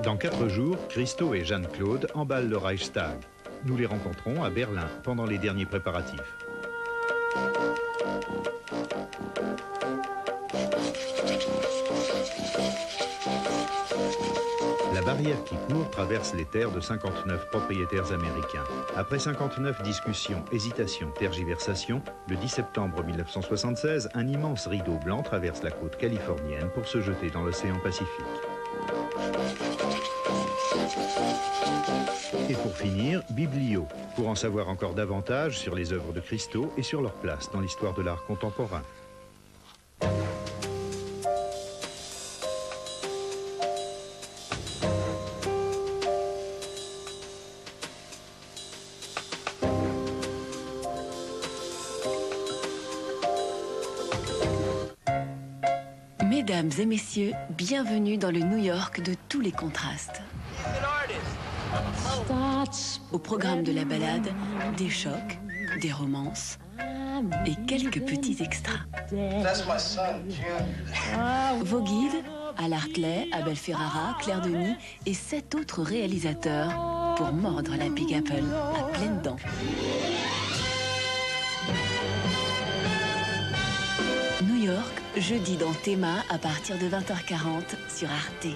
Dans 4 jours, Christo et Jeanne-Claude emballent le Reichstag. Nous les rencontrons à Berlin pendant les derniers préparatifs. La barrière qui court traverse les terres de 59 propriétaires américains. Après 59 discussions, hésitations, tergiversations, le 10 septembre 1976, un immense rideau blanc traverse la côte californienne pour se jeter dans l'océan Pacifique. Et pour finir, Biblio, pour en savoir encore davantage sur les œuvres de Christo et sur leur place dans l'histoire de l'art contemporain. Mesdames et messieurs, bienvenue dans le New York de tous les contrastes. Au programme de la balade, des chocs, des romances et quelques petits extras. Vos guides, Al Hartley, Abel Ferrara, Claire Denis et 7 autres réalisateurs pour mordre la Big Apple à pleines dents. New York, jeudi dans Théma à partir de 20h40 sur Arte.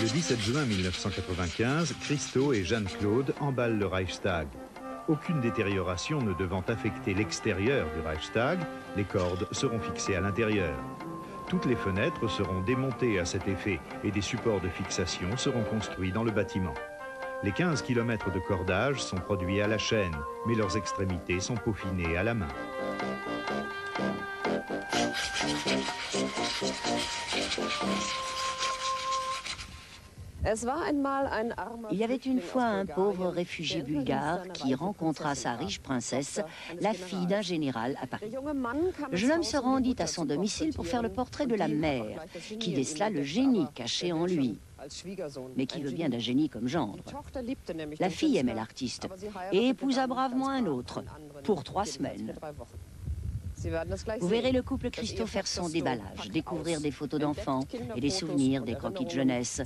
Le 17 juin 1995, Christo et Jeanne-Claude emballent le Reichstag. Aucune détérioration ne devant affecter l'extérieur du Reichstag, les cordes seront fixées à l'intérieur. Toutes les fenêtres seront démontées à cet effet et des supports de fixation seront construits dans le bâtiment. Les 15 km de cordage sont produits à la chaîne, mais leurs extrémités sont peaufinées à la main. Il y avait une fois un pauvre réfugié bulgare qui rencontra sa riche princesse, la fille d'un général à Paris. Le jeune homme se rendit à son domicile pour faire le portrait de la mère, qui décela le génie caché en lui. Mais qui veut bien d'un génie comme gendre? La fille aimait l'artiste et épousa bravement un autre, pour 3 semaines. Vous verrez le couple Christo faire son déballage, découvrir des photos d'enfants et des souvenirs, des croquis de jeunesse,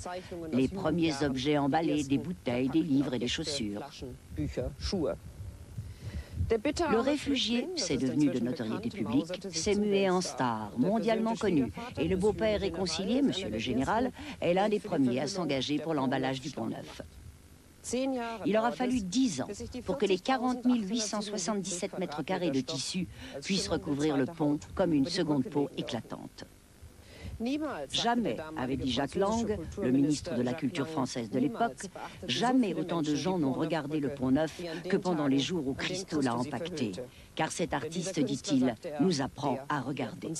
les premiers objets emballés, des bouteilles, des livres et des chaussures. Le réfugié, c'est devenu de notoriété publique, s'est mué en star, mondialement connu. Et le beau-père réconcilié, monsieur le général, est l'un des premiers à s'engager pour l'emballage du Pont-Neuf. Il aura fallu 10 ans pour que les 40 877 mètres carrés de tissu puissent recouvrir le pont comme une seconde peau éclatante. Jamais, avait dit Jacques Lang, le ministre de la Culture française de l'époque, jamais autant de gens n'ont regardé le Pont-Neuf que pendant les jours où Christo l'a empaqueté. Car cet artiste, dit-il, nous apprend à regarder.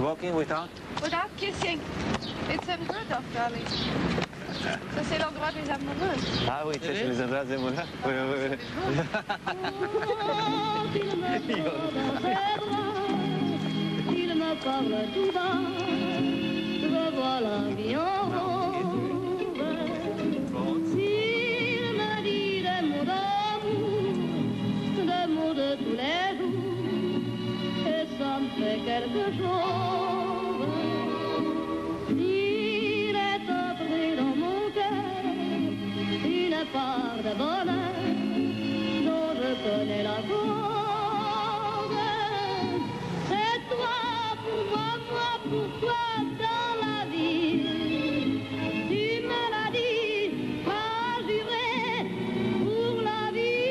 Walking without kissing. It's unheard of, darling. Ça, c'est l'endroit des amoureux. Ah oui, c'est les endroits des amoureux. Oui, oui, Il me parle tout bas, je vois la vie en rose. S'il me dit des mots d'amour, des mots de tous les jours, et ça me fait quelque chose. Il est entré dans mon cœur une part de bonheur dont je connais la cause. C'est toi pour moi pour toi dans la vie. Tu me l'as dit, pas juré pour la vie.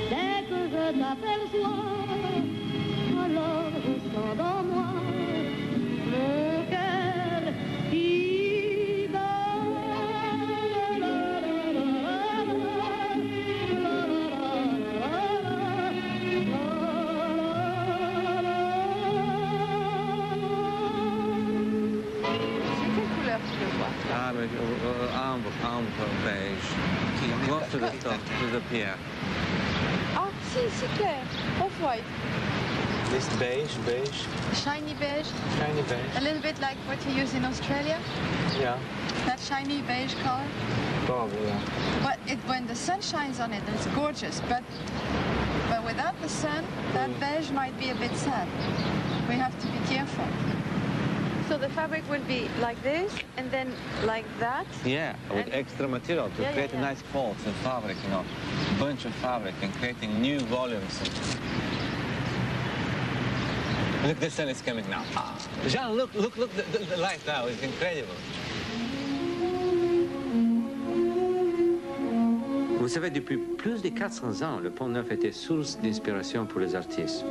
Dès que je t'aperçois, alors je sens dans moi mon cœur qui bat. fabric, ambre beige, close to the pier. Ah, si clair. Off-white. This beige. Shiny beige. Shiny beige. A little bit like what you use in Australia. Yeah, That shiny beige color. probably, yeah. But when the sun shines on it, it's gorgeous. But without the sun, that beige might be a bit sad. We have to be careful. So the fabric will be like this, and then like that. Yeah, with extra material to Yeah, create yeah, a yeah. nice folds in fabric, you know, bunch of fabric and creating new volumes. Look, the sun is coming now. Ah. Jean, look, the light now is incredible. Vous savez, depuis plus de 400 ans, le Pont Neuf était source d'inspiration pour les artistes.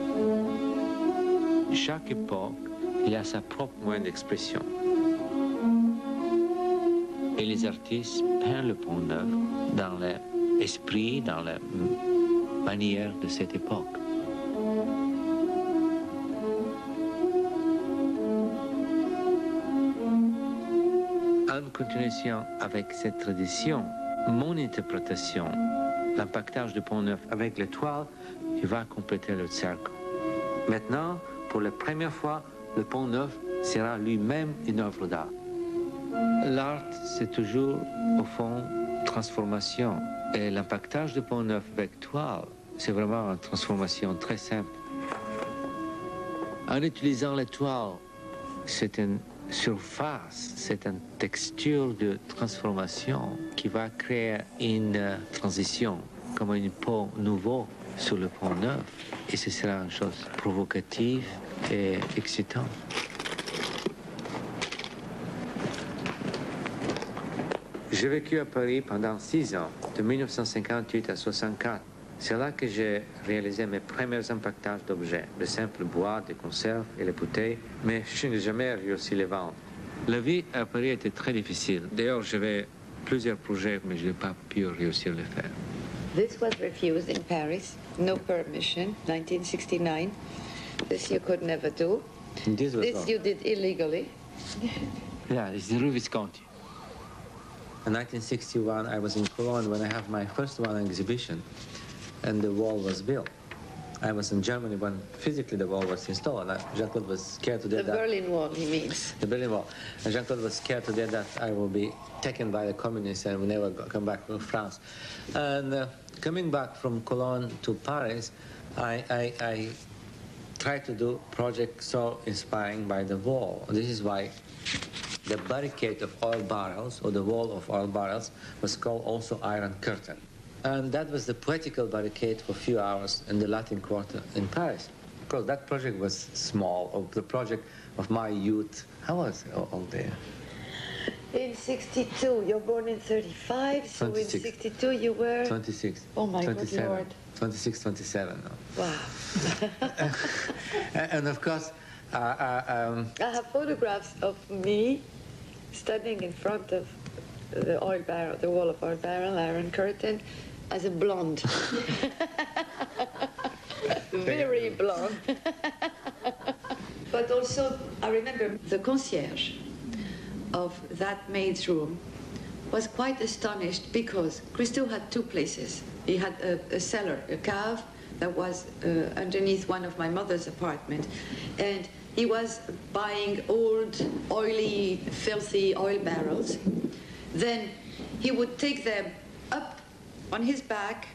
Chaque époque, il a sa propre moyen d'expression. Et les artistes peignent le Pont Neuf dans l'esprit, dans la manière de cette époque. En continuation avec cette tradition, mon interprétation, l'impactage du Pont Neuf avec l'étoile, il va compléter le cercle. Maintenant, pour la première fois, le Pont Neuf sera lui-même une œuvre d'art. L'art, c'est toujours, au fond, transformation. Et l'impactage du Pont Neuf avec toile, c'est vraiment une transformation très simple. En utilisant la toile, c'est une surface, c'est une texture de transformation qui va créer une transition, comme une peau nouveau sur le Pont Neuf. Et ce sera une chose provocative et excitante. J'ai vécu à Paris pendant 6 ans, de 1958 à 1964. C'est là que j'ai réalisé mes premiers impactages d'objets, de simples bois, des conserves et les bouteilles, mais je n'ai jamais réussi à les vendre. La vie à Paris était très difficile. D'ailleurs, j'avais plusieurs projets, mais je n'ai pas pu réussir à les faire. This was refused in Paris, no permission, 1969. This you could never do. This was This you did illegally. Yeah, it's the Rue Visconti. In 1961, I was in Cologne when I have my first one exhibition, and the wall was built. I was in Germany when physically the wall was installed. Jean-Claude was scared to death. The Berlin Wall, he means. The Berlin Wall. And Jean-Claude was scared to death that I will be taken by the communists and will never come back to France. And coming back from Cologne to Paris, I tried to do projects so inspiring by the wall. This is why the barricade of oil barrels, or the wall of oil barrels, was called also Iron Curtain. And that was the poetical barricade for a few hours in the Latin Quarter in Paris. Of course, that project was small, of the project of my youth. How was it all there? In 62, you're born in 35, so 26. in 62 you were... 26. Oh my 27. good Lord. 26, 27. No. Wow. And of course, I have photographs of me standing in front of the oil barrel, the wall of oil barrel, Iron Curtain, as a blonde. Very blonde. But also, I remember the concierge of that maid's room was quite astonished because Christo had two places. He had a cellar, a cave that was underneath one of my mother's apartments. And he was buying old, oily, filthy oil barrels. Then he would take them up on his back,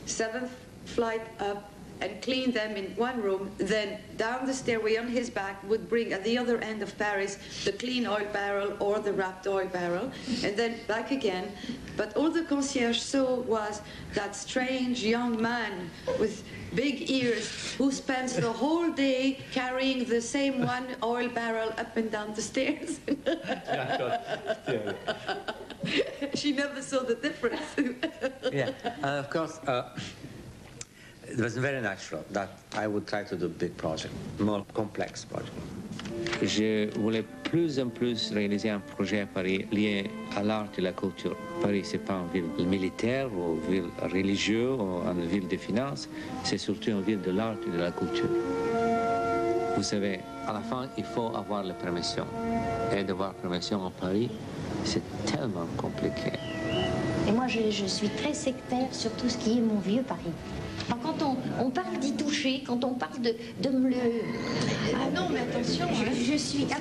7th flight up, and clean them in one room. Then down the stairway on his back would bring at the other end of Paris the clean oil barrel or the wrapped oil barrel, and then back again. But all the concierge saw was that strange young man with big ears who spends the whole day carrying the same one oil barrel up and down the stairs. She never saw the difference. Yeah, and of course, it was very natural that I would try to do big project, more complex project. Je voulais plus en plus réaliser un projet à Paris lié à l'art et la culture. Paris, c'est pas une ville militaire ou une ville religieuse ou une ville de finances, c'est surtout une ville de l'art et de la culture. Vous savez, à la fin, il faut avoir la permission. Et d'avoir permission en Paris, c'est tellement compliqué. Et moi, je suis très sectaire sur tout ce qui est mon vieux Paris. Alors, quand on parle d'y toucher, quand on parle de me le... Ah non, mais attention, je suis pas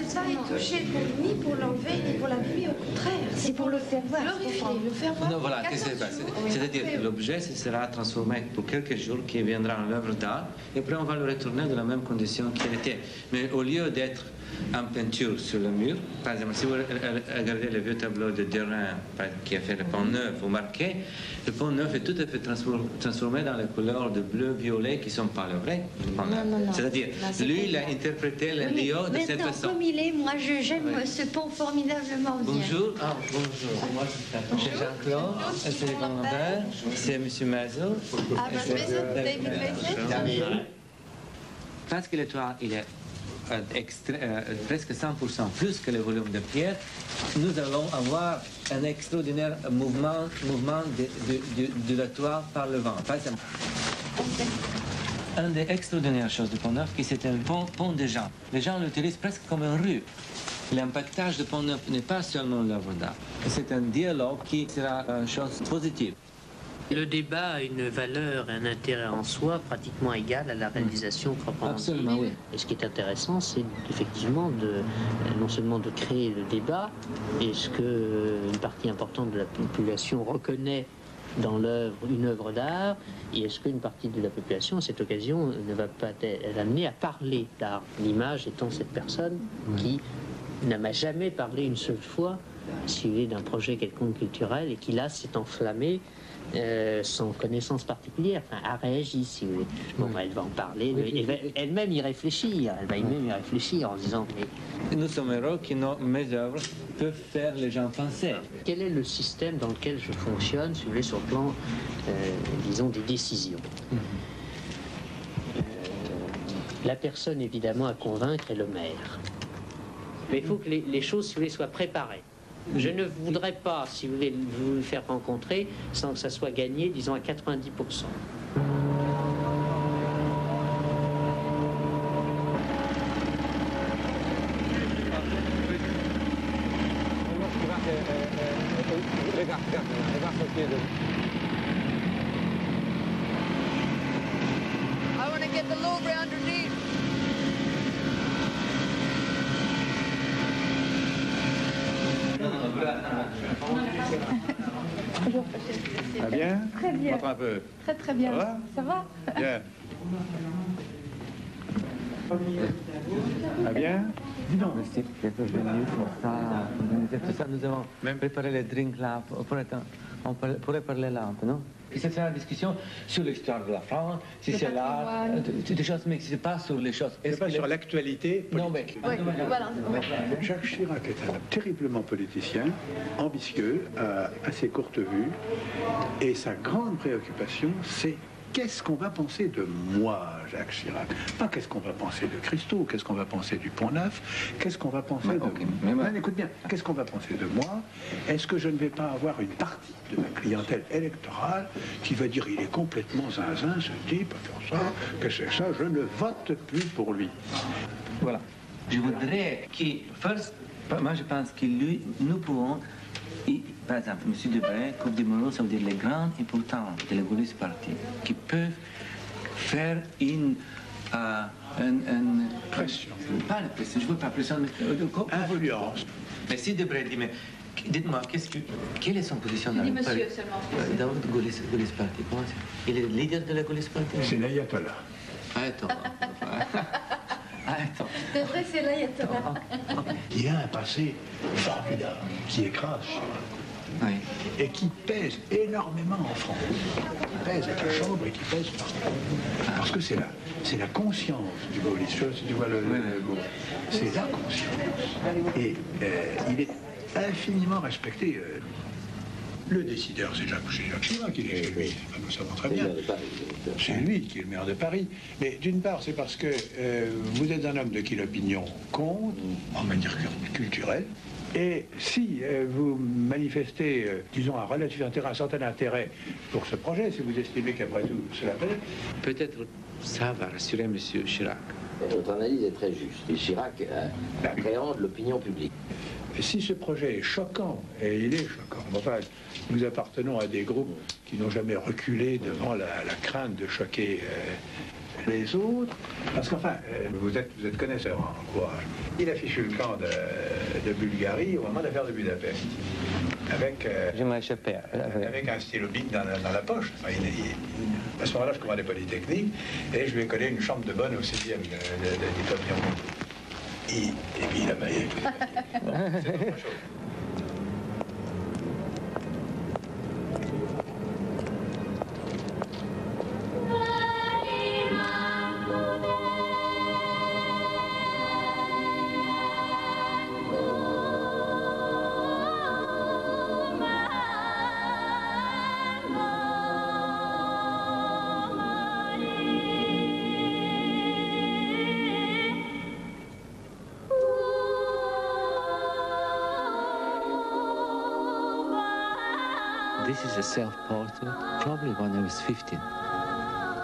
touché ni pour l'enlever, ni pour l'abîmer, au contraire. C'est pour le faire voir. Le faire voir. Non, voilà, qu'est-ce qui s'est passé? C'est-à-dire que l'objet sera transformé pour quelques jours, qui viendra en œuvre d'art, et après on va le retourner dans la même condition qu'il était. Mais au lieu d'être en peinture sur le mur, par exemple, si vous regardez le vieux tableau de Derain qui a fait le Pont Neuf, vous marquez, le Pont Neuf est tout à fait transformé dans les couleurs de bleu, violet qui ne sont pas le vrai Pont Neuf. C'est-à-dire, lui, il a interprété le Lyon de cette façon. Comme il est, moi, j'aime ce pont formidablement bien. Bonjour. Ah, bonjour. Moi, c'est Jean-Claude, c'est le commandant, c'est M. Mazot. Ah, David Mason. Parce que le toit, il est presque 100% plus que le volume de pierre, nous allons avoir un extraordinaire mouvement de la toile par le vent. Par exemple, une des extraordinaires choses du Pont Neuf, c'est un pont de gens. Les gens l'utilisent presque comme une rue. L'impactage du Pont Neuf n'est pas seulement l'œuvre d'art, c'est un dialogue qui sera une chose positive. Le débat a une valeur et un intérêt en soi pratiquement égal à la réalisation proprement dite. Absolument, oui. Et ce qui est intéressant, c'est effectivement non seulement de créer le débat, et ce qu'une partie importante de la population reconnaît dans une œuvre d'art, et est-ce qu'une partie de la population, à cette occasion, ne va pas être amenée à parler d'art. L'image étant cette personne qui n'a jamais parlé une seule fois, si vous voulez, d'un projet quelconque culturel, et qui là s'est enflammée sans connaissance particulière, enfin, a réagi, si vous voulez. Bon, elle va en parler, elle va elle-même y réfléchir, en disant mais... Nous sommes heureux que mes œuvres peuvent faire les gens penser. Quel est le système dans lequel je fonctionne, si vous voulez, sur le plan, disons, des décisions? La personne, évidemment, à convaincre est le maire. Mais il faut que les choses, si vous voulez, soient préparées. Je ne voudrais pas, si vous voulez, vous le faire rencontrer sans que ça soit gagné, disons, à 90%. I want to get the Louvre underneath. Ça va bien? Très bien. Montre un peu. Très très bien. Ça va? Bien. Ça va bien? Dis donc, c'est venu pour ça. Tout ça, nous avons même préparé les drinks là. On pourrait parler là un peu, non? Et ça sera une discussion sur l'histoire de la France, si c'est là, des choses, mais c'est pas sur les choses. C'est pas sur l'actualité politique. Non, mais... Voilà. Jacques Chirac est un terriblement politicien, ambitieux, à assez courte vue, et sa grande préoccupation, c'est qu'est-ce qu'on va penser de moi, Jacques Chirac? Pas qu'est-ce qu'on va penser de Christo, qu'est-ce qu'on va penser du Pont Neuf, qu'est-ce qu'on va penser de... Non, écoute bien, qu'est-ce qu'on va penser de moi? Est-ce que je ne vais pas avoir une partie de ma clientèle électorale qui va dire il est complètement zinzin, ce type, à faire ça, que c'est ça, je ne vote plus pour lui. Voilà. Je voudrais moi je pense que nous pouvons... Par exemple, M. Debré, Coupe du Monde, ça veut dire les grands importants de la gaulliste parti, qui peuvent faire une pression. Pas une pression, je ne veux pas pression, mais influence. Mais si Debré dit, mais dites-moi, quelle est son position dans Dis le monsieur parti? seulement. Dans le gaulliste parti, comment c'est? Il est le leader de la gaulliste parti? C'est l'ayatollah. Attends. C'est vrai, c'est l'ayatollah. Il a un passé formidable qui écrase Chirac. Oui. Et qui pèse énormément en France. Qui pèse à la Chambre et qui pèse partout. Parce que c'est la conscience du gaulliste. Si tu vois le mot. C'est la conscience. Et il est infiniment respecté. Le décideur, c'est Jacques Chirac, lui, ça va très bien. C'est lui qui est le maire de Paris. Mais d'une part, c'est parce que vous êtes un homme de qui l'opinion compte, en matière culturelle. Et si vous manifestez, disons, un relatif intérêt, un certain intérêt pour ce projet, si vous estimez qu'après tout, cela plaît... Peut-être ça va rassurer M. Chirac. Votre analyse est très juste. Et Chirac appréhende l'opinion publique. Et si ce projet est choquant, et il est choquant, enfin, nous appartenons à des groupes qui n'ont jamais reculé devant la crainte de choquer les autres, parce qu'enfin, vous êtes connaisseur en courage. Il a fichu le camp de Bulgarie au moment de l'affaire de Budapest, avec un stylo bic dans la poche. Enfin, à ce moment-là, je commandais Polytechnique, et je lui ai collé une chambre de bonne au 6e d'école Lyon. Et puis il a maillé. C'est autre chose. This is a self-portrait, probably when I was 15.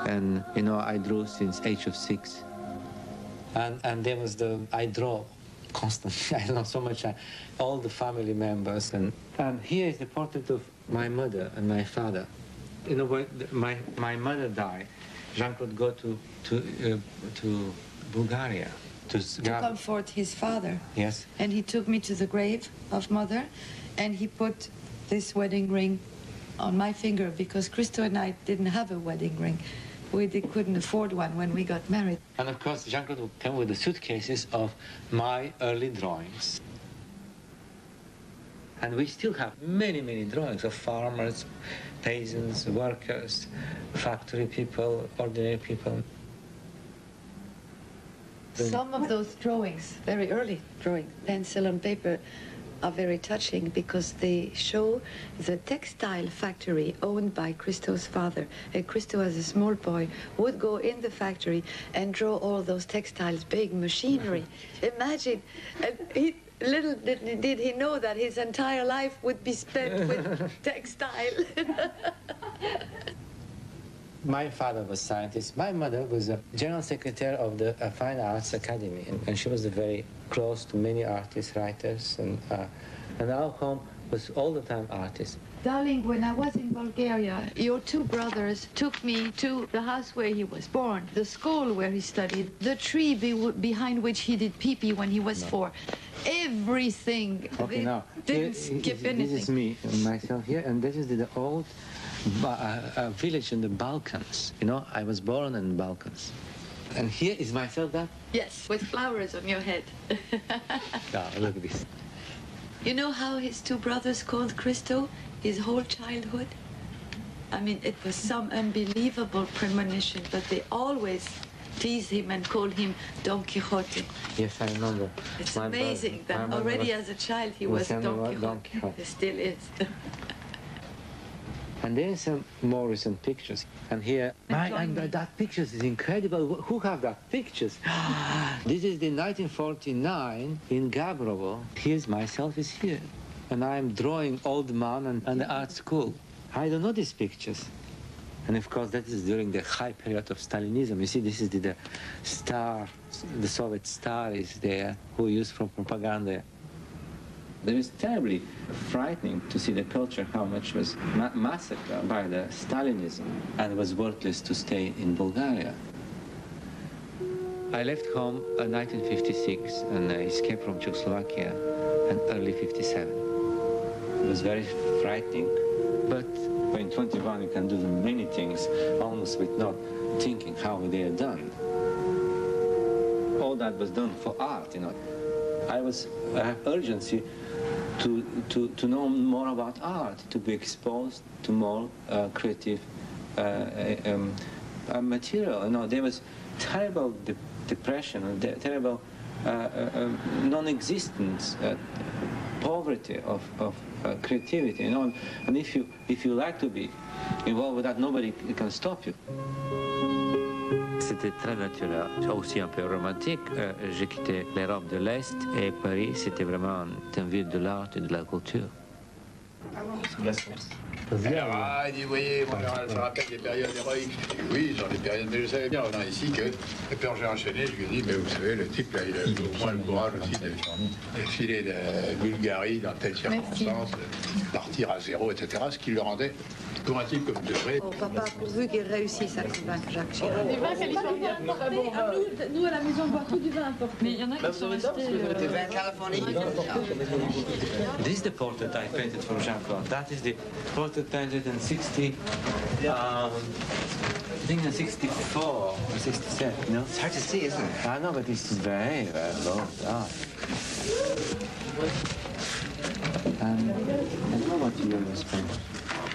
And, you know, I drew since age of 6. And there was I draw constantly. I know so much, all the family members. And here is the portrait of my mother and my father. You know, when my mother died, Jean-Claude go to Bulgaria. To comfort his father. Yes. And he took me to the grave of mother, and he put this wedding ring on my finger because Christo and I didn't have a wedding ring. We couldn't afford one when we got married. And of course, Jean-Claude came with the suitcases of my early drawings. And we still have many, many drawings of farmers, peasants, workers, factory people, ordinary people. Some of those drawings, very early drawings, pencil and paper, are very touching because they show the textile factory owned by Christo's father. And Christo, as a small boy, would go in the factory and draw all those textiles, big machinery. Imagine, little did he know that his entire life would be spent with textile. My father was a scientist. My mother was a general secretary of the Fine Arts Academy, and she was very close to many artists, writers, and our home was all the time artists. Darling, when I was in Bulgaria, your two brothers took me to the house where he was born, the school where he studied, the tree behind which he did pee-pee when he was 4. Everything. Okay, now, didn't skip anything. This is me, myself here, and this is the old village in the Balkans. You know, I was born in the Balkans. And here is myself there? Yes, with flowers on your head. Oh, look at this. You know how his two brothers called Christo his whole childhood? I mean, it was some unbelievable premonition, but they always teased him and called him Don Quixote. Yes, I remember. It's amazing that already as a child he was Don Quixote. He still is. And there are some more recent pictures. And here, that pictures is incredible. Who have that pictures? This is the 1949 in Gabrovo. Here's myself is here. And I'm drawing old man and the art school. I don't know these pictures. And of course, that is during the high period of Stalinism. You see, this is the star, the Soviet star is there, who used for propaganda. It was terribly frightening to see the culture, how much was massacred by the Stalinism, and it was worthless to stay in Bulgaria. I left home in 1956 and I escaped from Czechoslovakia in early 57. It was very frightening, but when 21 you can do many things almost with not thinking how they are done. All that was done for art, you know. I have urgency to know more about art, to be exposed to more creative material. You know, there was terrible depression, and terrible non-existence, poverty of creativity. You know, and if you like to be involved with that, nobody can stop you. C'était très naturel, aussi un peu romantique. J'ai quitté l'Europe de l'Est et Paris, c'était vraiment une ville de l'art et de la culture. Ah, il dit, vous voyez, mon général, ça rappelle des périodes héroïques. Je dis, oui, genre des périodes, mais je savais bien en venant ici que le père j'ai enchaîné. Je lui ai dit, mais vous savez, le type, là, il a au moins le courage aussi de filer de Bulgarie dans telle circonstance, de partir à zéro, etc. Ce qui le rendait, pour un type comme Debré. Oh, papa, pourvu qu'il réussisse à convaincre Jacques Chirac. Du vin californien importé. Nous, à la maison, on boit tout du vin importé. Mais il y en a qui sont restés... Du vin californien. This is the portrait I painted for Jean-Claude. That is the portrait painted in 60, I think in 64 or 67, you know? It's hard to see, isn't it? I know, but it's very, very low down. I don't know what year was painted.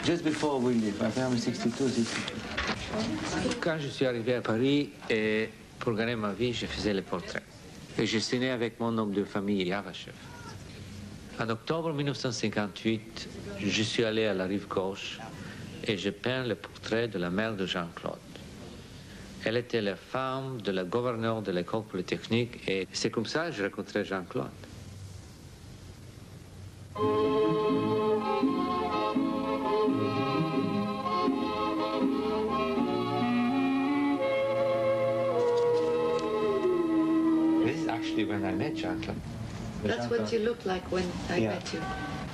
Just before we leave, I think 62, 63. Quand je suis arrivé à Paris, et pour gagner ma vie, je faisais les portraits. Et je suis né avec mon nom de famille, Yavachev. En octobre 1958, je suis allé à la rive gauche et je peins le portrait de la mère de Jean-Claude. Elle était la femme de la gouverneure de l'école polytechnique et c'est comme ça que je rencontrais Jean-Claude. This is actually when I met Jean-Claude. That's what you looked like when I met you.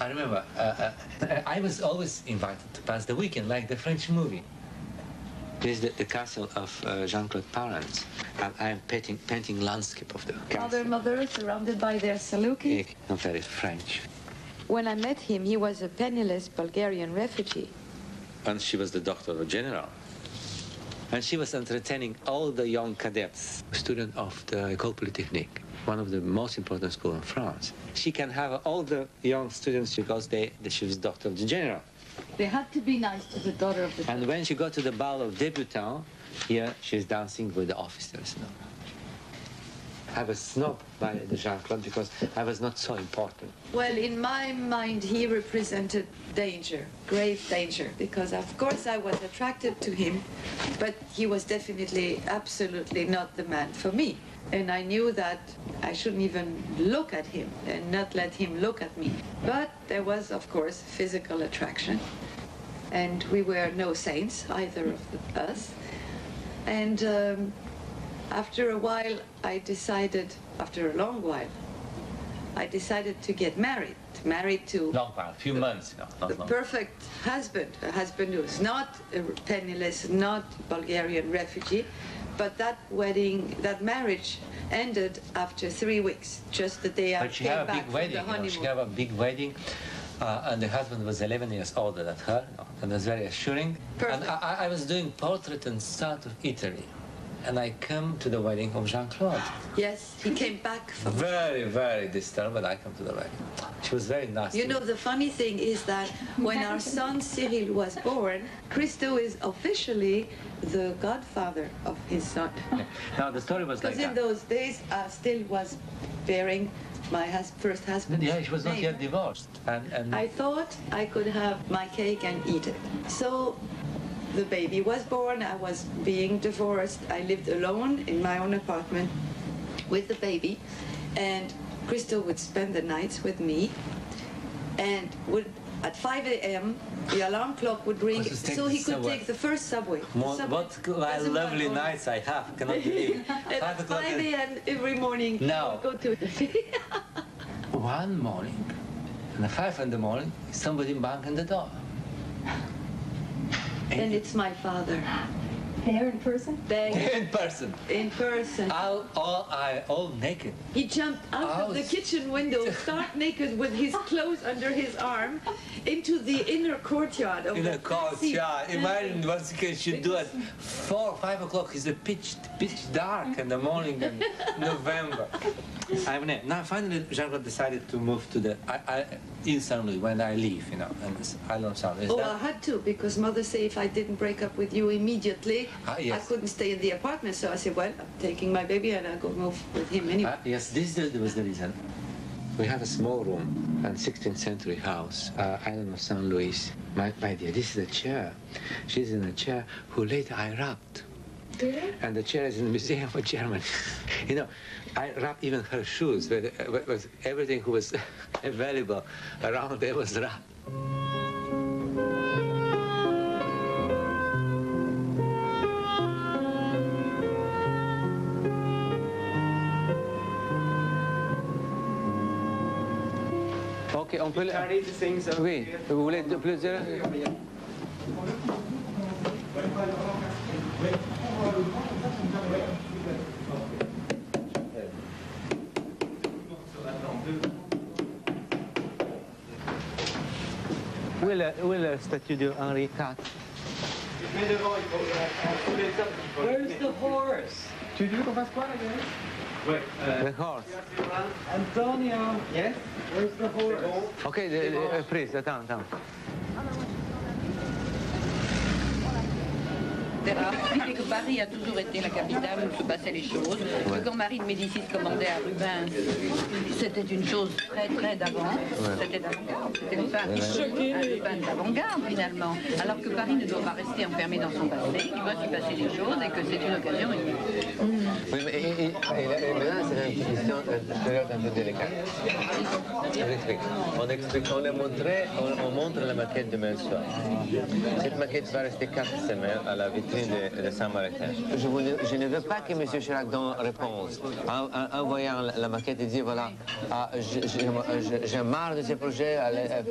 I remember, I was always invited to pass the weekend, like the French movie. This is the castle of Jean-Claude's parents, and I'm painting landscape of the castle. Mother, surrounded by their saluki. Not very French. When I met him, he was a penniless Bulgarian refugee. And she was the daughter of a general. And she was entertaining all the young cadets, students of the École Polytechnique, one of the most important schools in France. She can have all the young students because she was daughter of the general. They had to be nice to the daughter of the... And when she got to the ball of debutants, here she's dancing with the officers. No? I was snubbed by the Jean-Claude because I was not so important. Well, in my mind, he represented danger, grave danger, because of course I was attracted to him, but he was definitely, absolutely not the man for me. And I knew that I shouldn't even look at him and not let him look at me. But there was, of course, physical attraction. And we were no saints, either of us. And after a while, after a long while, I decided to get married. Married to... Long while, a few months, no, not the long. Perfect husband, a husband who was not penniless, not Bulgarian refugee, but that marriage ended after 3 weeks, just the day I came back from the honeymoon. She had a big wedding, and the husband was 11 years older than her, and was very assuring. Perfect. And I was doing portrait in south of Italy, and I come to the wedding of Jean-Claude. Yes, he came back from... Very, very disturbed, but I come to the wedding. She was very nasty. You know, the funny thing is that when our son Cyril was born, Christo is officially the godfather of his son. Now, the story was like Because in those days, still was bearing my first husband's Yeah, she was not name. yet divorced. And I thought I could have my cake and eat it. So the baby was born, I was being divorced, I lived alone in my own apartment with the baby, and Christo would spend the nights with me, and at 5 a.m. the alarm clock would ring so he could take the first subway. What lovely nights I have, cannot believe. At 5 a.m. every morning, No. he would go to... One morning, at 5 in the morning, somebody banged on the door. And it's my father. There in person? In person. In person. All naked. He jumped out of the kitchen window, stark naked with his clothes under his arm, into the inner courtyard of the courtyard. Imagine what you should do at 4 or 5 o'clock. It's pitch dark in the morning in November. Now finally Jean-Claude decided to move to the in Saint Louis when I leave, and I don't sound. I had to, because mother said if I didn't break up with you immediately, yes. I couldn't stay in the apartment. So I said, well, I'm taking my baby and I'll go move with him anyway. Yes, this was the reason. We have a small room, a 16th century house, island of St. Louis. My dear, this is a chair. She's in a chair who later I wrapped. Really? And the chair is in the Museum of Germany. I wrapped even her shoes, with everything who was available around there was wrapped. on peut... Oui, vous voulez plusieurs? Où est la statue de Henri IV? Where's the horse? Tu veux qu'on fasse quoi, la gueule? Ouais. The horse. Antonio. Yes? Where's the horse? Ok, prise, attends. Et que Paris a toujours été la capitale où se passaient les choses. Que quand Marie de Médicis commandait à Rubens, c'était une chose très d'avance. C'était d'avant-garde. C'était une femme à Rubens d'avant-garde finalement. Alors que Paris ne doit pas rester enfermé dans son passé, il doit s'y passer des choses et que c'est une occasion unique. Oui, mais et maintenant, c'est une question période un peu délicate. On explique. On a montré, on montre la maquette demain soir. Cette maquette va rester 4 semaines à la vitrine de Saint-Martin. Je ne veux pas que M. Chirac donne réponse en voyant la maquette et dire voilà, j'ai marre de ce projet,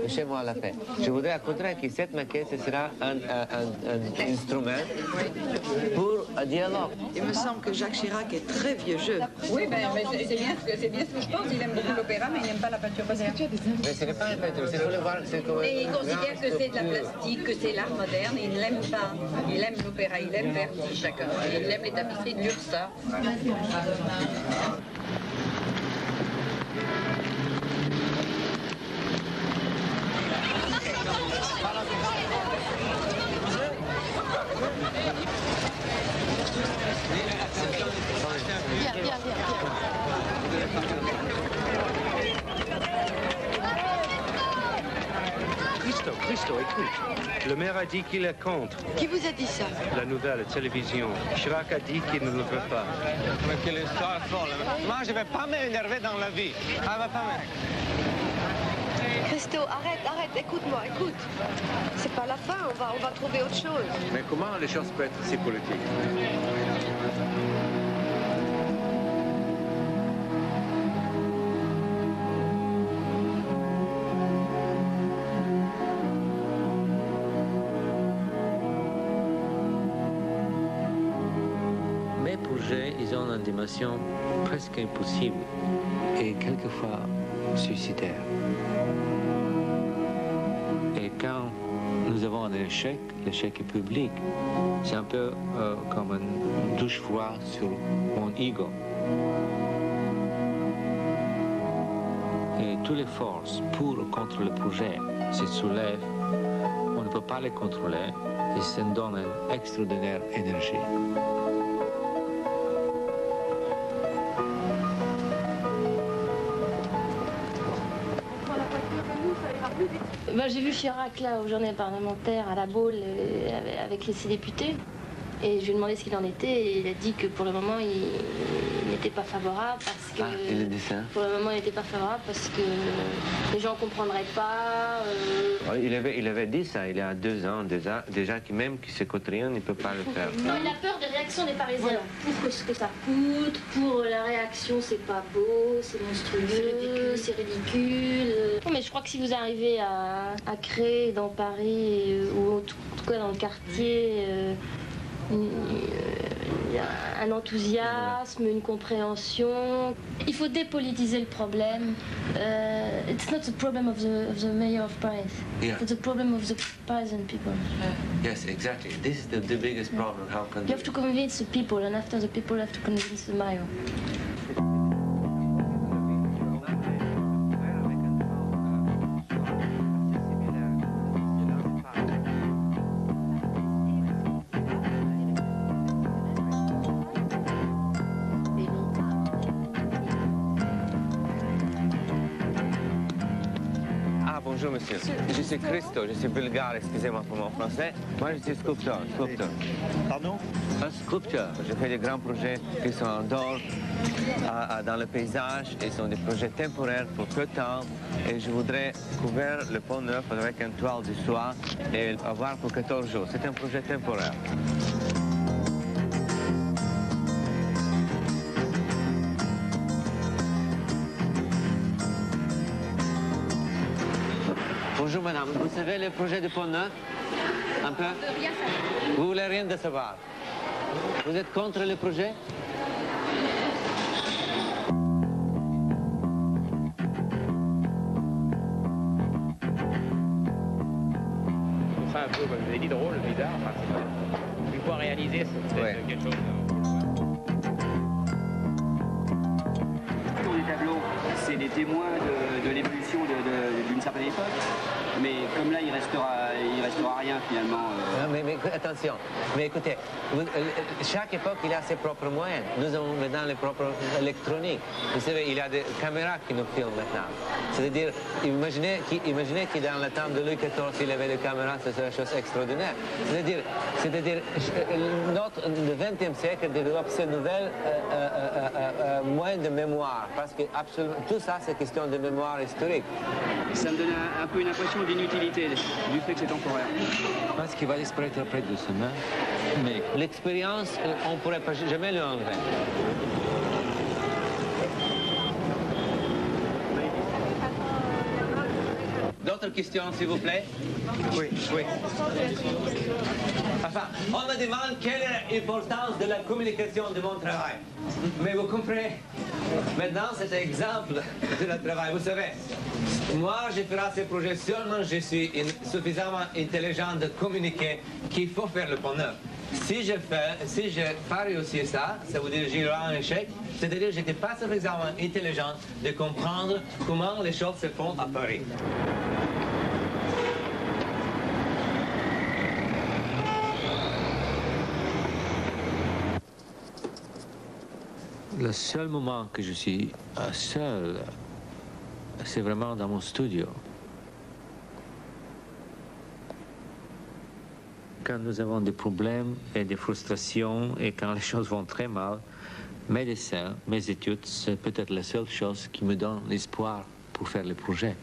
chez moi à la paix. Je voudrais au contraire que cette maquette ce sera un instrument pour un dialogue. Il me semble que Jacques Chirac est très vieux jeu. Oui, mais c'est bien ce que je pense. Il aime beaucoup l'opéra, mais il n'aime pas la peinture moderne. Mais ce n'est pas la peinture, c'est pour le voir. Et il considère que c'est de la plastique, que c'est l'art moderne, et il ne l'aime pas. Il aime l'opéra, il aime Verdi, chacun. Il aime les tapisseries de Lursa. Christo, écoute. Le maire a dit qu'il est contre. Qui vous a dit ça? La nouvelle télévision. Chirac a dit qu'il ne le veut pas. Mais quelle histoire folle. Moi, je ne vais pas m'énerver dans la vie. Ah, ma femme. Christo, arrête, écoute-moi, écoute. C'est pas la fin, on va trouver autre chose. Mais comment les choses peuvent être si politiques? Ils ont une dimension presque impossible et quelquefois suicidaire. Et quand nous avons un échec, l'échec est public. C'est un peu comme une douche froide sur mon ego. Et toutes les forces pour ou contre le projet se soulèvent. On ne peut pas les contrôler et ça nous donne une extraordinaire énergie. J'ai vu Chirac là aux journées parlementaires à la Baule avec ses députés et je lui ai demandé ce qu'il en était et il a dit que pour le moment il n'était pas favorable parce que... Ah, il a dit ça? Pour le moment il n'était pas favorable parce que les gens ne comprendraient pas. Il avait dit ça il y a 2 ans déjà que même qui s'écoute rien, il ne peut pas le faire. Non, il a peur des réactions des Parisiens. Pour ce que ça coûte, pour la réaction c'est pas beau, c'est monstrueux, c'est ridicule. Non, mais je crois que si vous arrivez à créer dans Paris ou en tout cas dans le quartier un enthousiasme, une compréhension. Il faut dépolitiser le problème. It's not the problem of the mayor of Paris. Yeah. It's the problem of the Parisian people. Yes, exactly. This is the biggest problem. How can you have to convince the people, and after the people have to convince the mayor. Bonjour monsieur, je suis Christo, je suis bulgare, excusez-moi pour mon français. Moi je suis sculpteur. Pardon? Un sculpteur. Je fais des grands projets qui sont en dehors, dans le paysage, et sont des projets temporaires pour peu de temps. Et je voudrais couvrir le pont neuf avec une toile de soie et avoir pour 14 jours. C'est un projet temporaire. Bonjour madame, vous savez le projet de Pont Neuf? Un peu? Vous voulez rien de savoir? Vous êtes contre le projet? C'est un peu, comme je l'ai dit, drôle, bizarre. Enfin, une fois réalisé, c'est quelque chose. Tous les tableaux, c'est des témoins de l'évolution d'une certaine époque. Mais comme là, il restera rien finalement. Non, mais attention, mais écoutez, chaque époque il a ses propres moyens. Nous avons maintenant les propres électroniques. Vous savez, il y a des caméras qui nous filment maintenant. C'est-à-dire, imaginez que dans le temps de Louis XIV, il avait des caméras, c'est une chose extraordinaire. C'est-à-dire, le XXe siècle développe ces nouvelles moyens de mémoire, parce que tout ça, c'est question de mémoire historique. Ça me donne un peu une impression d'inutilité du fait que c'est temporaire. Je pense qu'il va disparaître après doucement, mais l'expérience, on ne pourrait pas jamais l'enlever. D'autres questions, s'il vous plaît? Oui. Enfin, on me demande quelle est l'importance de la communication de mon travail. Mais vous comprenez, maintenant c'est un exemple de notre travail. Vous savez, moi je ferai ce projet seulement je suis suffisamment intelligent de communiquer qu'il faut faire le Pont Neuf. Si je pas réussi ça, ça veut dire que j'aurai un échec, c'est-à-dire que je n'étais pas suffisamment intelligent de comprendre comment les choses se font à Paris. Le seul moment que je suis seul, c'est vraiment dans mon studio. Quand nous avons des problèmes et des frustrations et quand les choses vont très mal, mes dessins, mes études, c'est peut-être la seule chose qui me donne l'espoir pour faire le projet.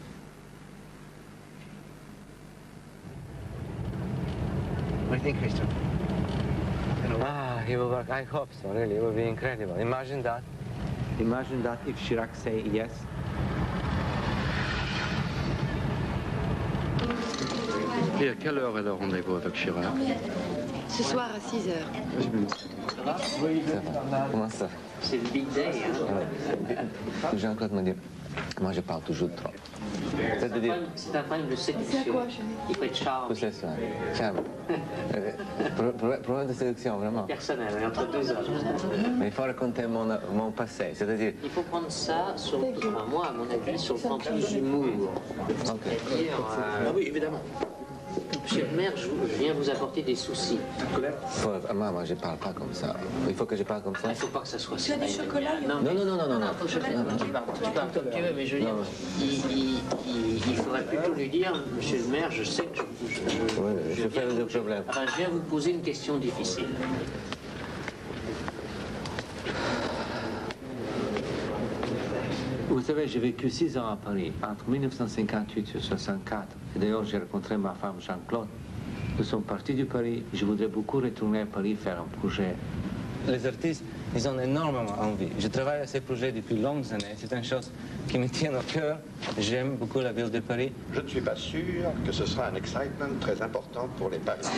What do you think, Christophe? He will work. I hope so, really. It will be incredible. Imagine that. Imagine that if Chirac say yes. Et à quelle heure est le rendez-vous avec Chirac? Ce soir à 6 heures. Ça va? Oui, ça va. Comment ça? C'est le big day, hein? Jean-Claude me dit, moi je parle toujours trop. C'est un problème de séduction. Il faut être charmant. C'est ça, charmant. Problème de séduction, vraiment. Personnel, entre deux hommes. Mais il faut raconter mon passé, c'est-à-dire... Il faut prendre ça, moi, à mon avis, sur le plan plus humour. C'est-à-dire... Ah oui, évidemment. Monsieur le maire, je viens vous apporter des soucis. Moi, je ne parle pas comme ça. Il faut que je parle comme ça. Il ne faut pas que ça soit ça. Tu as des chocolats? Non. Tu parles comme tu veux, mais je veux dire, il faudrait plutôt lui dire, monsieur le maire, je sais que je fais des problèmes. Enfin, je viens vous poser une question difficile. Vous savez, j'ai vécu 6 ans à Paris, entre 1958 et 1964. Et d'ailleurs, j'ai rencontré ma femme Jean-Claude. Nous sommes partis de Paris. Je voudrais beaucoup retourner à Paris faire un projet. Les artistes, ils ont énormément envie. Je travaille à ces projets depuis longues années. C'est une chose qui me tient au cœur. J'aime beaucoup la ville de Paris. Je ne suis pas sûr que ce sera un excitement très important pour les Parisiens.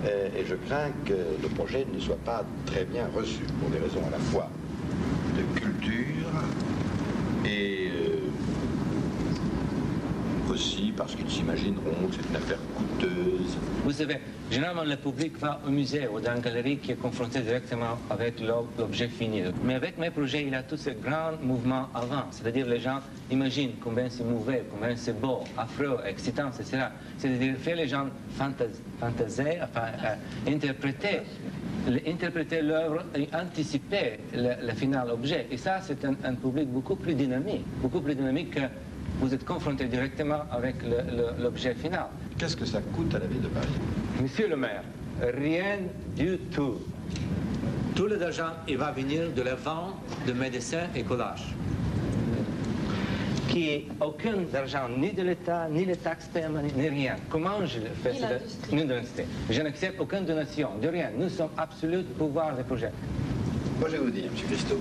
Et je crains que le projet ne soit pas très bien reçu pour des raisons à la fois de culture et aussi parce qu'ils s'imagineront que c'est une affaire coûteuse. Vous savez, généralement le public va au musée ou dans une galerie qui est confrontée directement avec l'objet fini. Mais avec mes projets, il y a tous ces grands mouvements avant. C'est-à-dire les gens imaginent combien c'est mauvais, combien c'est beau, affreux, excitant, etc. C'est-à-dire faire les gens fantaser, enfin, interpréter l'œuvre et anticiper le final objet. Et ça, c'est un public beaucoup plus dynamique que vous êtes confronté directement avec l'objet final. Qu'est-ce que ça coûte à la ville de Paris? Monsieur le maire, rien du tout. Tout l'argent, il va venir de la vente de mes dessins et collages. Qui est aucun argent ni de l'État, ni les taxes permanentes, ni rien. Comment je le fais? Ni de l'industrie. Je n'accepte aucune donation, de rien. Nous sommes absolus pouvoir des projets. Moi, je vais vous dire, M. Christophe,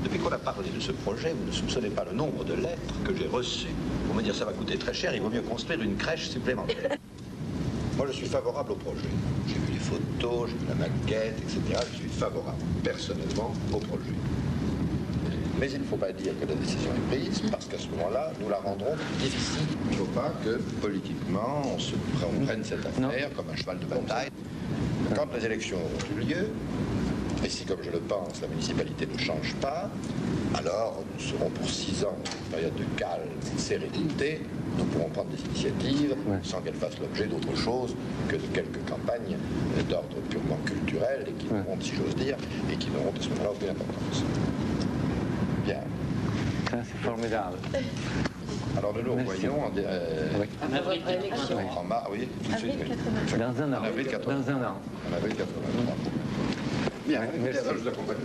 depuis qu'on a parlé de ce projet, vous ne soupçonnez pas le nombre de lettres que j'ai reçues pour me dire ça va coûter très cher, il vaut mieux construire une crèche supplémentaire. Moi, je suis favorable au projet. J'ai vu les photos, j'ai vu la maquette, etc. Je suis favorable, personnellement, au projet. Mais il ne faut pas dire que la décision est prise, parce qu'à ce moment-là, nous la rendrons difficile. Il ne faut pas que, politiquement, on prenne cette affaire comme un cheval de bataille. Quand les élections auront eu lieu, et si, comme je le pense, la municipalité ne change pas, alors nous serons pour 6 ans, une période de calme, de sérénité, nous pourrons prendre des initiatives sans qu'elles fassent l'objet d'autre chose que de quelques campagnes d'ordre purement culturel et qui n'auront, si j'ose dire, et qui n'auront à ce moment-là aucune importance. Bien. C'est formidable. Alors nous nous revoyons en mars, oui, tout de suite, oui. Dans un an. En avril 83. Dans un an. En avril 83. Bien, merci. Je vous accompagne.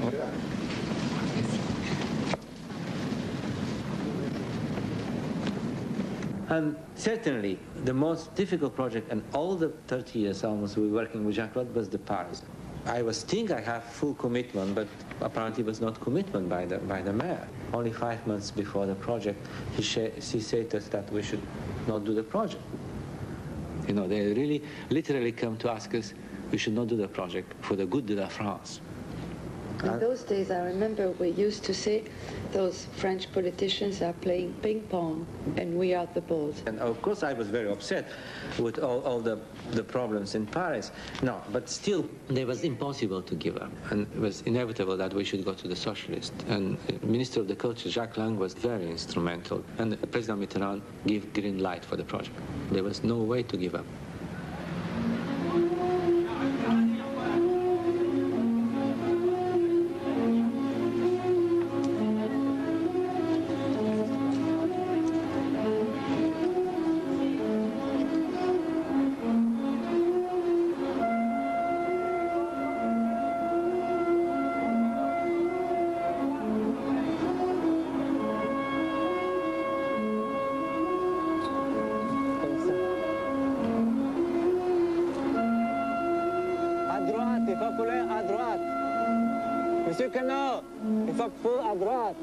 And certainly, the most difficult project in all the 30 years almost we were working with Jean-Claude was the Paris. I was thinking I have full commitment, but apparently it was not commitment by the mayor. Only 5 months before the project, he said to us that we should not do the project. You know, they really, literally come to ask us, we should not do the project for the good of la France. In those days, I remember we used to say those French politicians are playing ping pong and we are the balls. And of course I was very upset with all the problems in Paris. No, but still it was impossible to give up. And it was inevitable that we should go to the socialists. And Minister of the Culture, Jacques Lang, was very instrumental. And President Mitterrand gave green light for the project. There was no way to give up. Monsieur Canot, il faut à droite.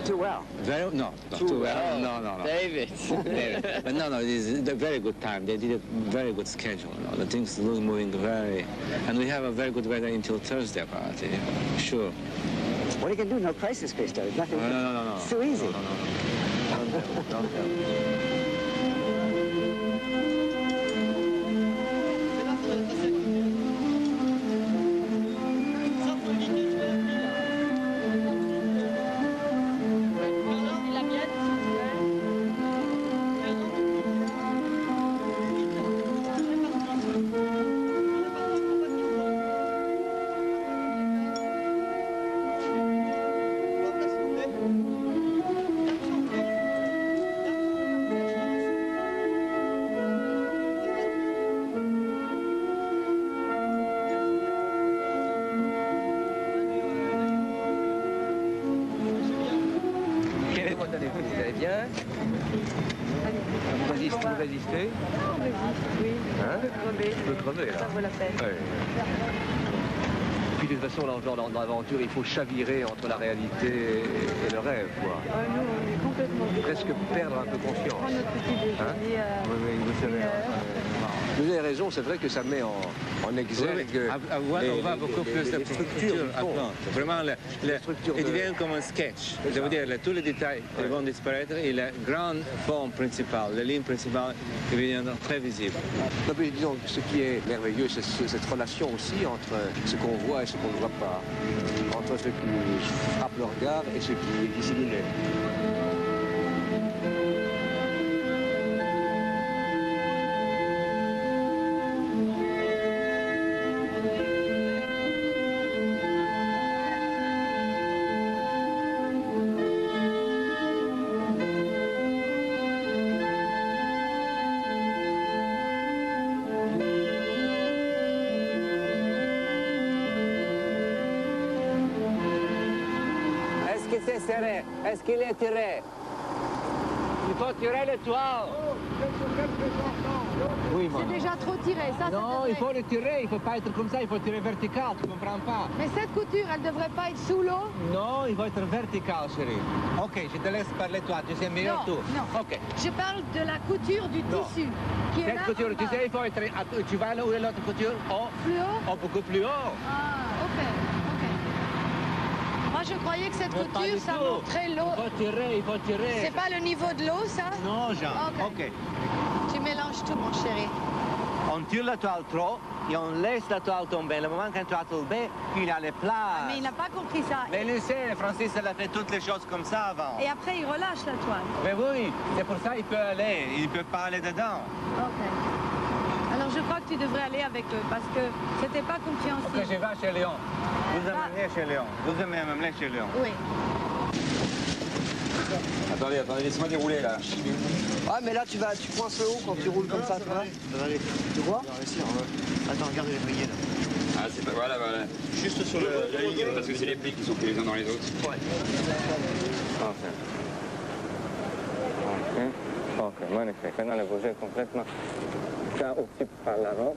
Too well. Very, no, not too well. No. David. David. But no, it's a very good time. They did a very good schedule. You know. The things are moving very, and we have a very good weather until Thursday, apparently. Sure. What are you going to do? No crisis, Christo. There's nothing. No. It's too easy. No. Don't tell. Vous allez bien? Vous résistez? On résiste, oui. Hein? On peut crever. Là. Ça vaut la peine. Ouais. Puis de toute façon, dans l'aventure, il faut chavirer entre la réalité et le rêve, quoi. Nous, on est complètement... Presque perdre un peu confiance. On prend notre petit déjeuner Oui, vous savez. Vous avez raison, c'est vrai que ça met en exergue on va beaucoup plus de structure à prendre. Vraiment, il devient comme un sketch. Je veux dire, tous les détails vont disparaître et la grande forme principale, la ligne principale deviendra très visible. Non, mais disons, ce qui est merveilleux, c'est cette relation aussi entre ce qu'on voit et ce qu'on ne voit pas, entre ce qui frappe le regard et ce qui est dissimulé. assez serré? Est-ce qu'il est tiré? Il faut tirer le toile. Oui, C'est déjà trop tiré, ça. Non, il faut le tirer, il ne faut pas être comme ça, il faut tirer vertical, tu ne comprends pas? Mais cette couture, elle ne devrait pas être sous l'eau? Non, il faut être vertical, chérie. Ok, je te laisse parler toi, tu sais mieux tout. Non, ok. Je parle de la couture du tissu. Qui est Cette là couture, tu sais, il faut être... Tu vas là où est l'autre couture? Plus haut? Beaucoup plus haut. Ah, ok. Moi, je croyais que cette couture, ça montrait l'eau. Il faut tirer, il faut tirer. C'est pas le niveau de l'eau, ça? Non, Jean. Ok. Tu mélanges tout, mon chéri. On tire la toile trop et on laisse la toile tomber. Le moment qu'une toile tombe, il a les places. Mais il n'a pas compris ça. Mais lui sait, Francis, elle a fait toutes les choses comme ça avant. Et après, il relâche la toile. Mais oui, c'est pour ça qu'il peut aller. Il ne peut pas aller dedans. Ok. Alors, je crois que tu devrais aller avec eux parce que c'était pas compréhensible. Ok, je vais chez Léon. Vous amenez chez Léon. Vous amenez chez Léon. Oui. Attendez, laissez-moi dérouler là. Ah, mais là, tu coinces le haut quand tu roules comme ça, tu vois. Tu vois? Attends, regarde les brillets là. Ah, c'est pas. Voilà. Juste sur la ligne, parce que c'est les plis qui sont pris les uns dans les autres. Ouais. Ok, magnifique. Maintenant, le bouger complètement. Ça aussi par la robe.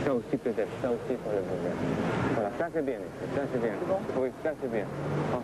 Ça aussi peut-être, ça aussi pour le bouger. Voilà, ça c'est bien, ça c'est bien. Oui, ça c'est bien. Oh.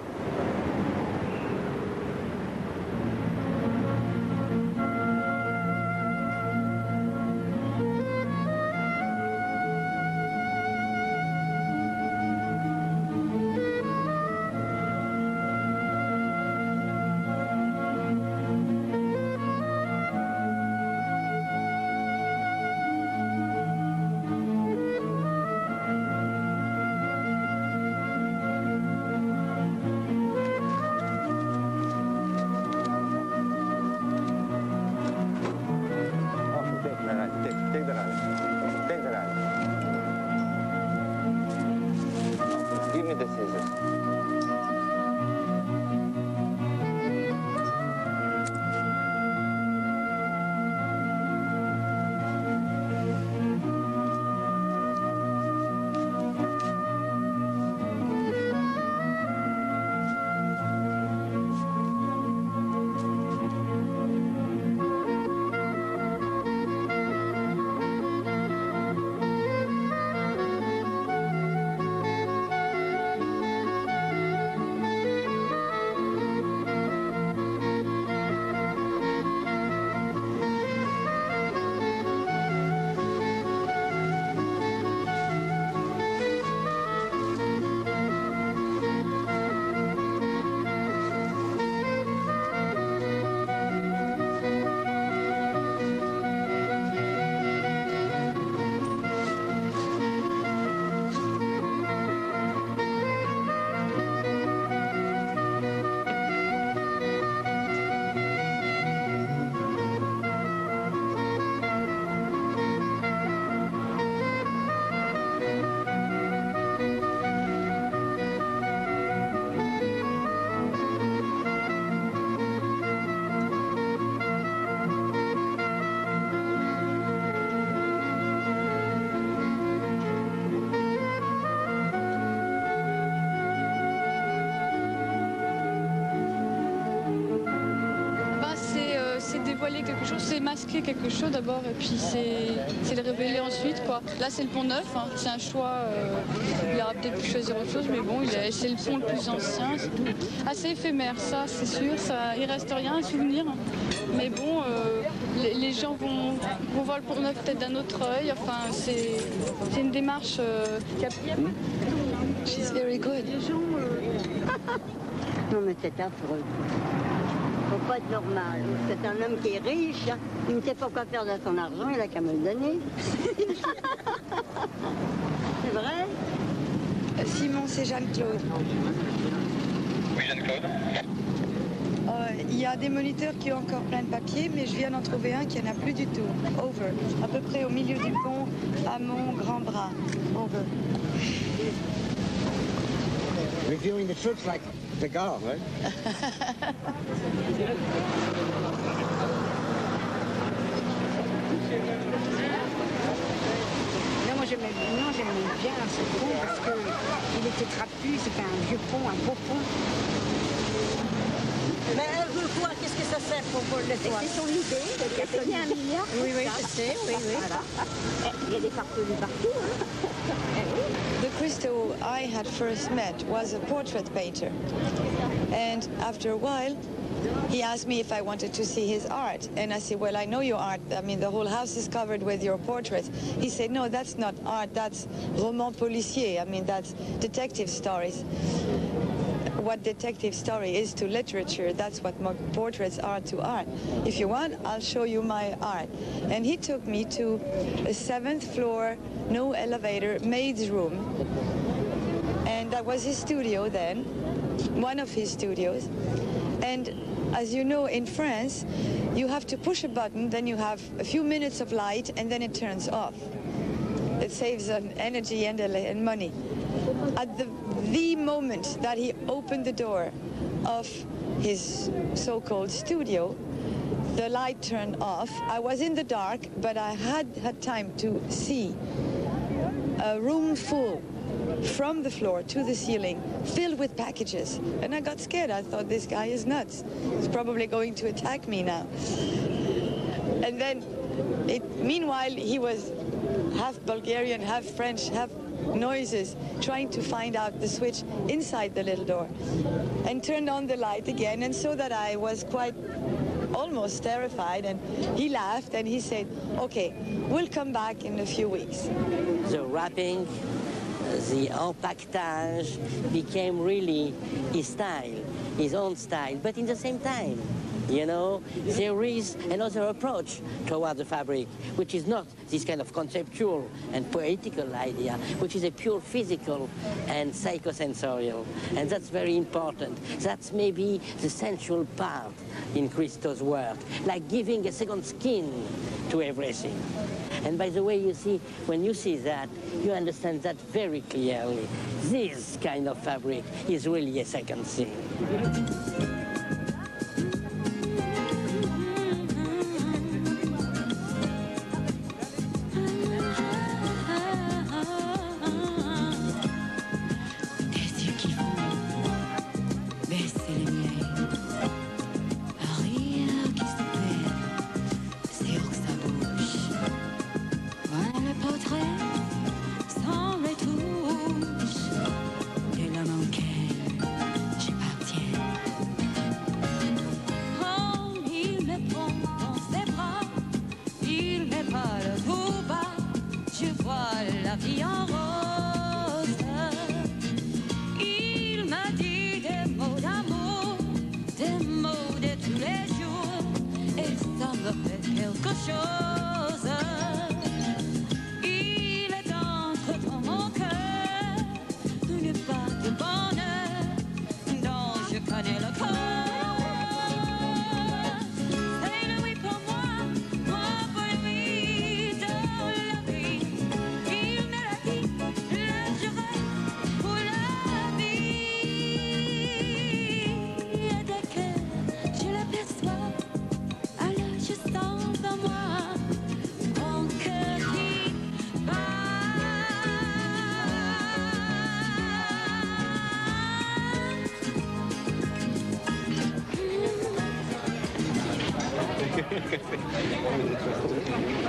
Quelque chose, c'est masquer quelque chose d'abord et puis c'est le révéler ensuite quoi. Là c'est le pont neuf, hein. C'est un choix, il aura peut-être pu choisir autre chose mais bon c'est le pont le plus ancien, c'est tout. Assez éphémère ça c'est sûr, ça, il reste rien à souvenir. Mais bon, les gens vont voir le pont neuf peut-être d'un autre œil, enfin c'est une démarche She's very good. Non mais c'est affreux. Faut pas être normal. C'est un homme qui est riche, hein. Il ne sait pas quoi faire de son argent, il a qu'à me le donner. C'est vrai? Simon, c'est Jeanne-Claude. Oui, Jeanne-Claude. Il y a des moniteurs qui ont encore plein de papiers, mais je viens d'en trouver un qui n'en a plus du tout. Over. À peu près au milieu du pont, à mon grand bras. Over. Reviewing the troops like the guard, right? Non, moi j'aimais bien ce pont parce qu'il était trapu, c'était un vieux pont, un beau pont. Mais elle veut quoi? Qu'est-ce que ça sert pour le nettoyer? C'est son idée, il a payé 1 milliard. Oui, oui, je sais, oui, oui. Voilà. Il y a des farfelus partout, hein. The Christo I had first met was a portrait painter. And after a while, he asked me if I wanted to see his art. And I said, well, I know your art. I mean, the whole house is covered with your portraits. He said, no, that's not art. That's roman policier. I mean, that's detective stories. What detective story is to literature, that's what my portraits are to art. If you want, I'll show you my art. And he took me to a 7th floor, no elevator, maid's room. And that was his studio then, one of his studios. And as you know, in France, you have to push a button, then you have a few minutes of light, and then it turns off. It saves on energy and money. At the moment that he opened the door of his so-called studio, the light turned off. I was in the dark, but I had time to see a room full from the floor to the ceiling, filled with packages. And I got scared. I thought, this guy is nuts. He's probably going to attack me now. And then, meanwhile, he was half Bulgarian, half French, half noises, trying to find out the switch inside the little door, and turned on the light again, and so that I was quite almost terrified, and he laughed and he said, okay, we'll come back in a few weeks. The wrapping, the empaquetage became really his style, his own style, but in the same time, you know, there is another approach toward the fabric, which is not this kind of conceptual and poetical idea, which is a pure physical and psychosensorial. And that's very important. That's maybe the central part in Christo's work, like giving a second skin to everything. And by the way, you see, when you see that, you understand that very clearly. This kind of fabric is really a second skin.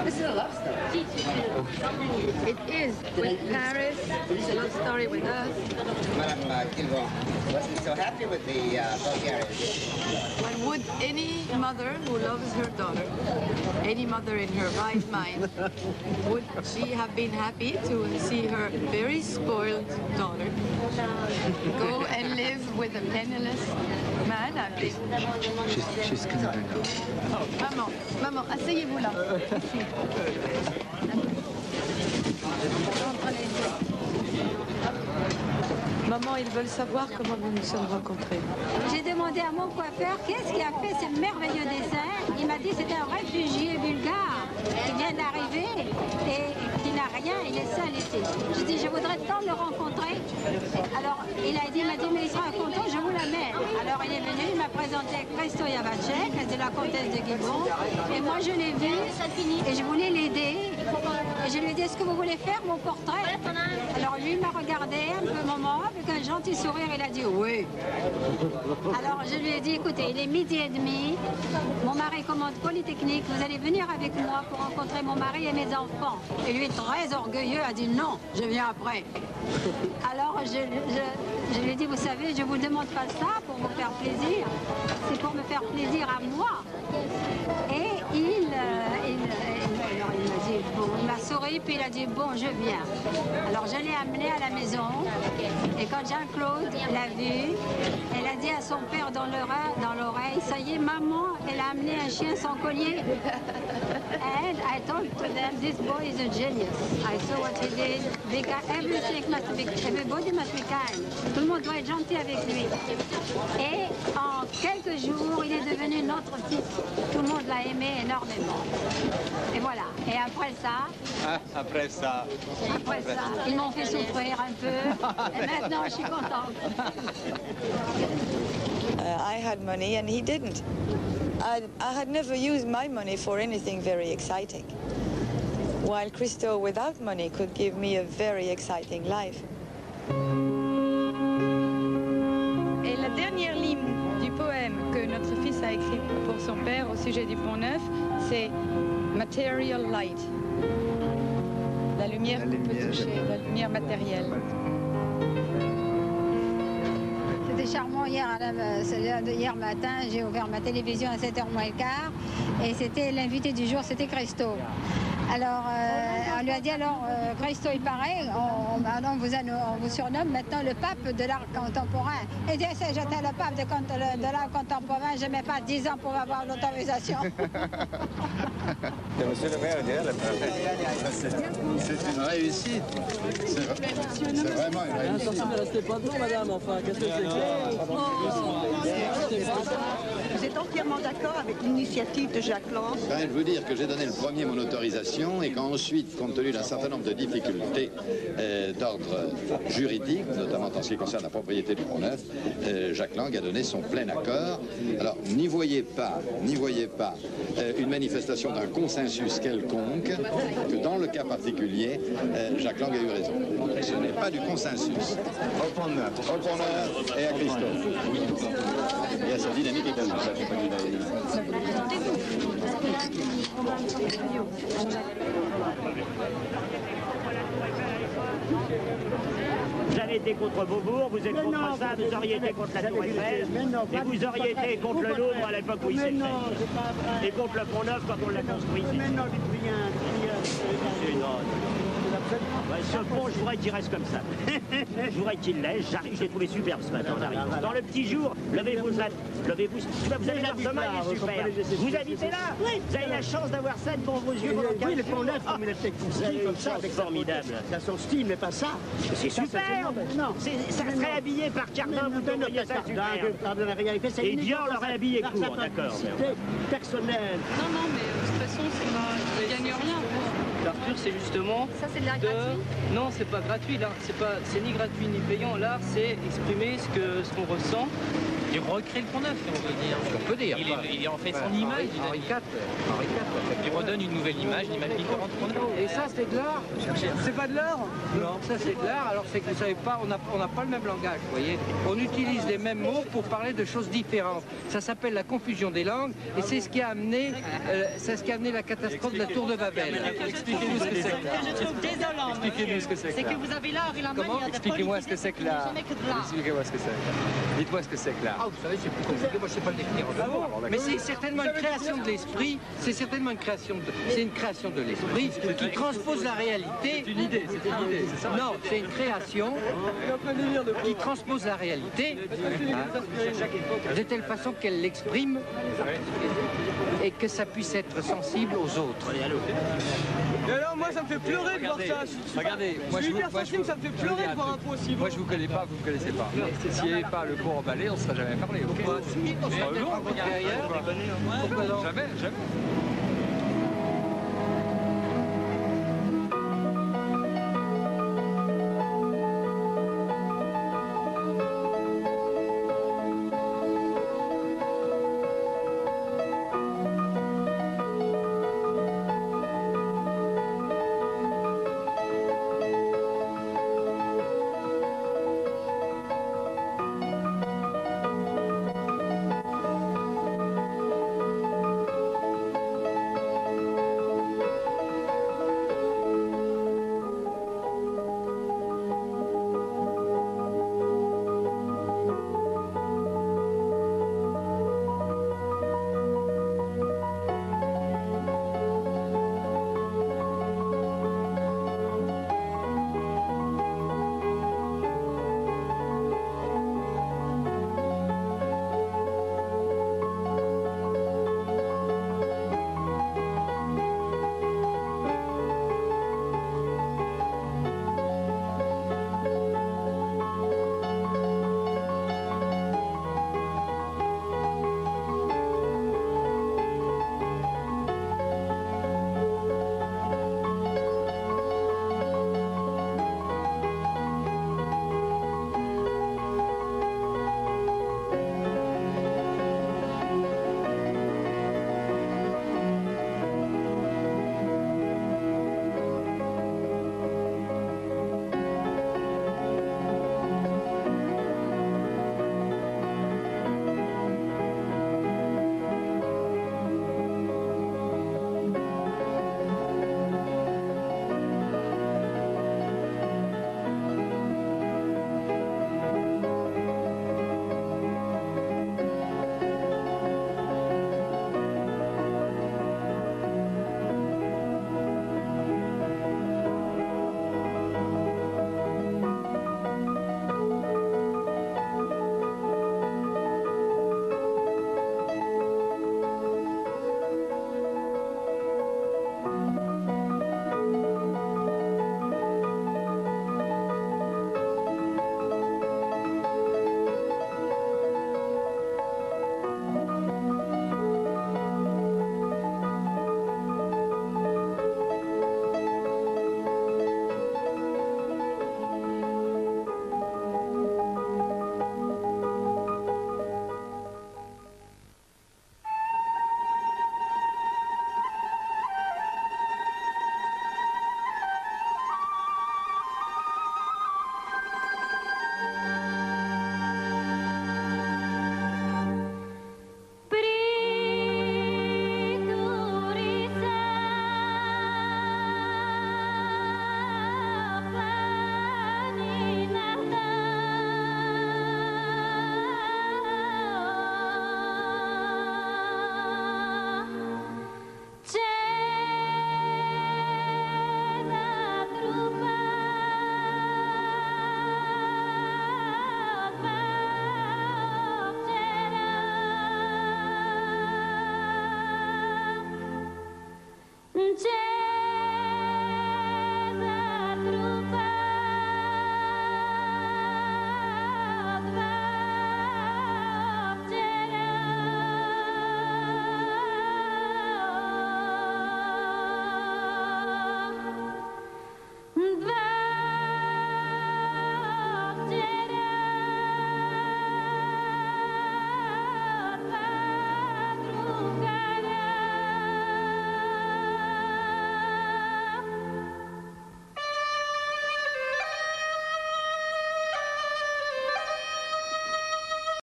This is a love story. It is with Paris. It's a love story with us. Madame Kilvon wasn't so happy with the Bulgarians. When would any mother who loves her daughter, any mother in her right mind, would she have been happy to see her very spoiled daughter go and live with a penniless man? She's coming now. Maman, asseyez-vous là. Maman, ils veulent savoir comment nous nous sommes rencontrés. J'ai demandé à mon coiffeur qu'est-ce qui a fait ce merveilleux dessin. Il m'a dit que c'était un réfugié bulgare qui vient d'arriver et qui n'a rien, il est seul ici. Je dis, je voudrais tant le rencontrer. Alors, il m'a dit, mais il sera content, je vous l'amène. Alors, il est venu, il m'a présenté Christo Javacek, c'est la comtesse de Guibon. Et moi, je l'ai vu et je voulais l'aider. Et je lui ai dit, est-ce que vous voulez faire mon portrait? Alors lui m'a regardé un peu moment, avec un gentil sourire, il a dit oui. Alors je lui ai dit, écoutez, il est 12h30, mon mari commande Polytechnique, vous allez venir avec moi pour rencontrer mon mari et mes enfants. Et lui, très orgueilleux, a dit non, je viens après. Alors je lui ai dit, vous savez, je ne vous demande pas ça pour vous faire plaisir, c'est pour me faire plaisir à moi. Et il m'a souri, puis il a dit, bon, je viens. Alors je l'ai amené à la maison, et quand Jean-Claude l'a vu, elle a dit à son père dans l'oreille, ça y est, maman, elle a amené un chien sans collier. And I told them, this boy is a genius. I saw what he did, because everybody must be kind. Tout le monde doit être gentil avec lui. Et en quelques jours, il est devenu notre fils. Tout le monde l'a aimé énormément. Et voilà. Et après ça... Après ça, ils m'ont fait souffrir un peu. Et maintenant, je suis contente. I had money and he didn't. I had never used my money for anything very exciting, while Christo, without money, could give me a very exciting life. Et la dernière ligne du poème que notre fils a écrit pour son père au sujet du Pont Neuf, c'est Material Light. La lumière qu'on peut toucher, la lumière matérielle. C'était charmant hier matin, j'ai ouvert ma télévision à 7h moins le quart et c'était l'invité du jour, c'était Christo. Alors on lui a dit, alors Christo il paraît, on vous surnomme maintenant le pape de l'art contemporain. Et bien j'étais le pape de l'art contemporain, je n'ai pas 10 ans pour avoir l'autorisation. Monsieur le maire, c'est une réussite. C'est vraiment une réussite. Attention, ne restez pas devant, madame, enfin, qu'est-ce que c'est que... Vous êtes entièrement d'accord avec l'initiative de Jacques Lang? Je viens de vous dire que j'ai donné le premier mon autorisation et qu'ensuite, compte tenu d'un certain nombre de difficultés d'ordre juridique, notamment en ce qui concerne la propriété du Pont-Neuf, Jacques Lang a donné son plein accord. Alors, n'y voyez pas une manifestation d'un consensus quelconque, que dans le cas particulier, Jacques Lang a eu raison. Ce n'est pas du consensus. Au Pont-Neuf et à Christophe. Et à sa dynamique également. Vous avez été contre Beaubourg, vous êtes contre ça, vous auriez été contre la Tour Eiffel, et vous auriez été contre le Louvre à l'époque où il s'est fait. Et contre le Pont-Neuf quand on l'a construit. Ce pont, je voudrais qu'il reste comme ça. Je voudrais qu'il laisse. J'arrive, je l'ai trouvé superbe ce matin. Dans le petit jour, levez-vous. Vous avez l'air demain, il est super. Vous habitez là? Oui. Vous avez la chance d'avoir ça devant vos yeux. Oui, le Pont-Neuf, comme il est peut-être construit comme ça, c'est formidable. Ça son style, mais pas ça. C'est super. Ça serait habillé par Cardin, vous donneriez ça super. Et Dior l'aurait habillé court, d'accord. Personnel. Non, mais de toute façon, je ne gagne rien. L'Arthur, c'est justement... Ça, c'est de l'art gratuit? Non, c'est pas gratuit. L'art, c'est ni gratuit ni payant. L'art, c'est exprimer ce qu'on ressent. Il recrée le Pont-Neuf, on peut dire. On peut dire. Il en fait son image. Henri IV. Il redonne une nouvelle image différente du Pont-Neuf. Et ça, c'est de l'art? C'est pas de l'art? Non, ça c'est de l'art. Alors c'est que vous savez pas, on n'a pas le même langage, vous voyez. On utilise les mêmes mots pour parler de choses différentes. Ça s'appelle la confusion des langues et c'est ce qui a amené, la catastrophe de la Tour de Babel. Expliquez-nous ce que c'est. Je trouve désolant. Expliquez-nous ce que c'est. C'est que vous avez l'art et la manière de Expliquez-moi ce que c'est que l'art. Expliquez-moi ce que c'est. Dites-moi ce que c'est que l'art. Ah, vous savez, c'est plus compliqué, moi je sais pas le définir. Mais c'est certainement une création de l'esprit, c'est certainement une création de l'esprit qui transpose la réalité. C'est une idée, c'est ça? Non, c'est une création qui transpose la réalité de telle façon qu'elle l'exprime et que ça puisse être sensible aux autres. Et alors moi ça me fait pleurer de voir ça. Regardez, moi je ça me fait pleurer de voir un point si beau. Moi je vous connais pas, vous me connaissez pas. S'il n'y avait pas le pont emballé, on ne serait jamais parlé. Pourquoi? On serait jamais parlé. Jamais.